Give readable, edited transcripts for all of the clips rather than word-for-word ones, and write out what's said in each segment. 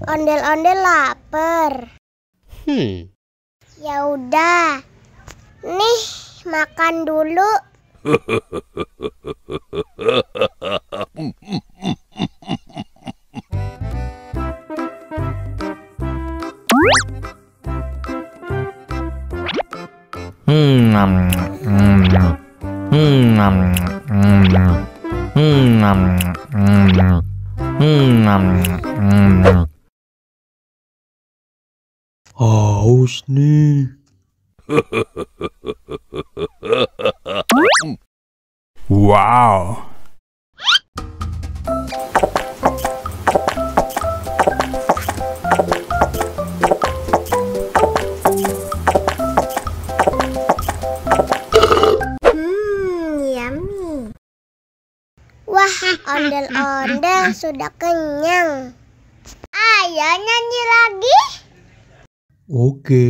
Ondel-ondel lapar. Ya udah. Nih, makan dulu. Haus nih. Wow. Yummy. Wah, ondel-ondel sudah kenyang. Ayo nyanyi lagi. Oke.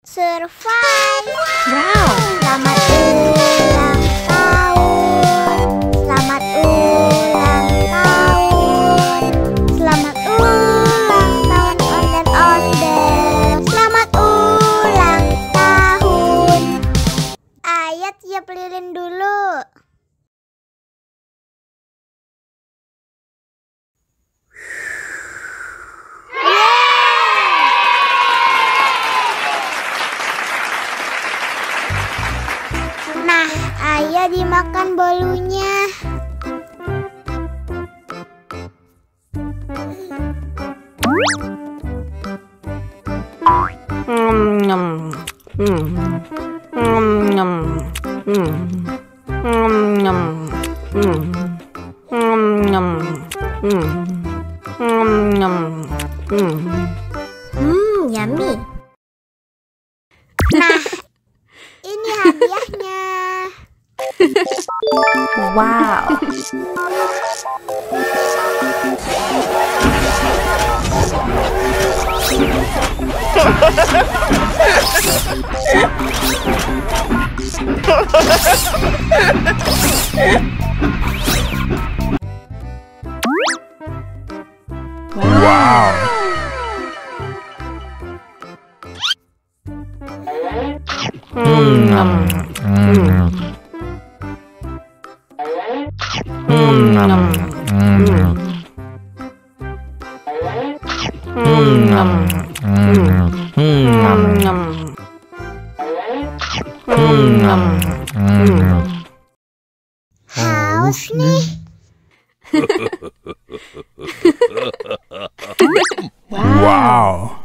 Survive. Wow. Selamat ulang tahun. Selamat ulang tahun. Selamat ulang tahun ondel-ondel. Selamat ulang tahun. Ayo tiup lilin dulu. Nah, ayo dimakan bolunya. Yummy. Nah, ini hadiahnya. Wow. Wow. Haus nih. Wow.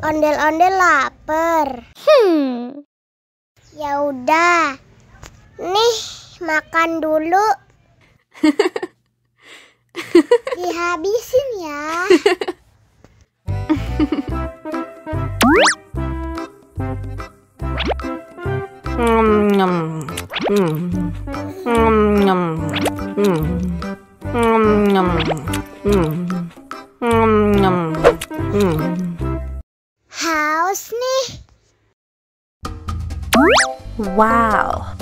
Ondel-ondel lapar. Ya udah. Nih, makan dulu. Dihabisin ya. Haus nih. Wow.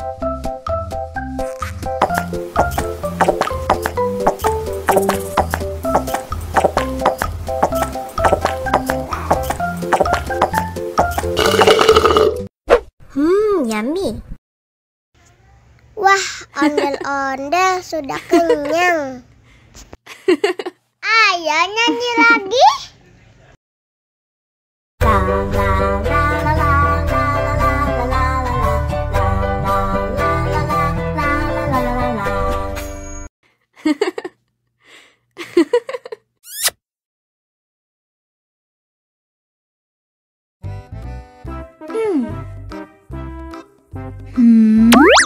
Yummy. Wah, ondel-ondel sudah kenyang. Ayo nyanyi lagi.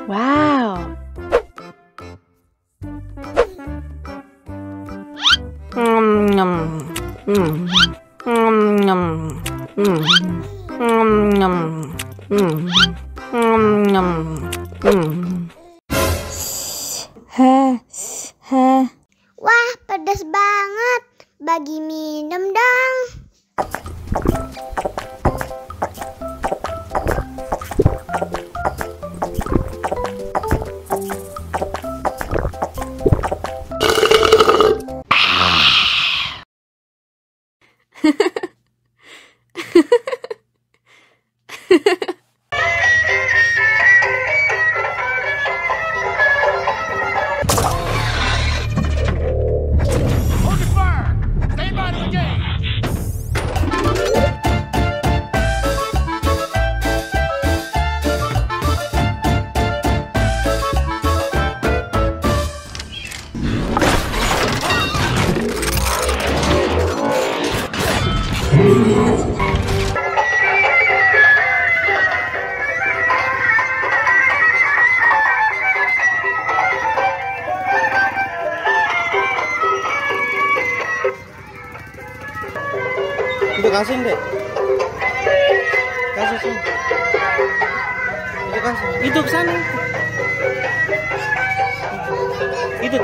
Wow. Wah, pedas banget. Bagi minum dong. Itu kasih deh. Kasih sini. Itu kasih. Itu ke sana. Itu.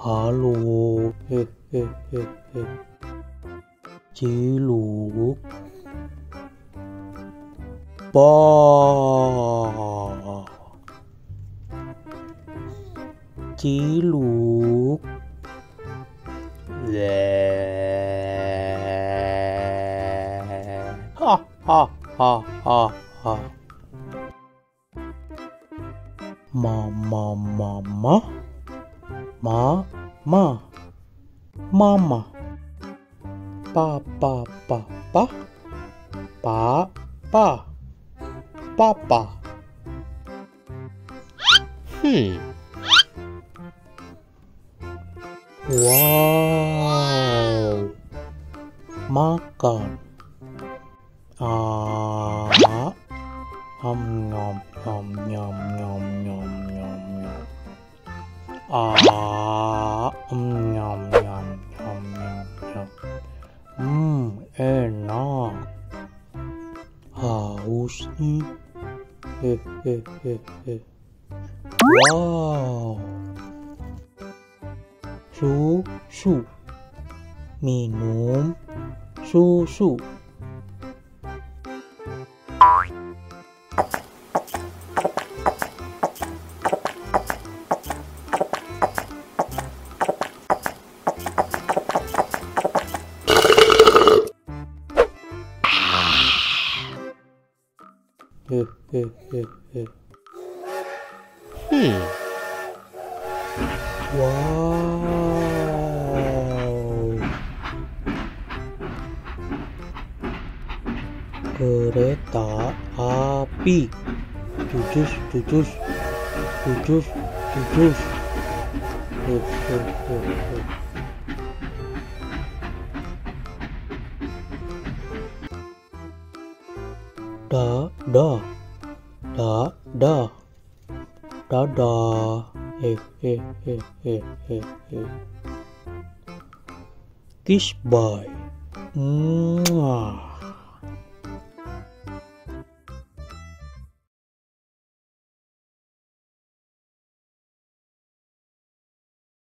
Halo, Ciluk, ba, Ciluk, le, ha ha ha ha ha, mama mama. Mama, papa, papa. Wow, makan. Nyom. Nyom. Enak. Haus nih. Wow. Susu. Minum susu. Wow. Kereta api. Jujus. Dadah. Kiss bye. Mwah.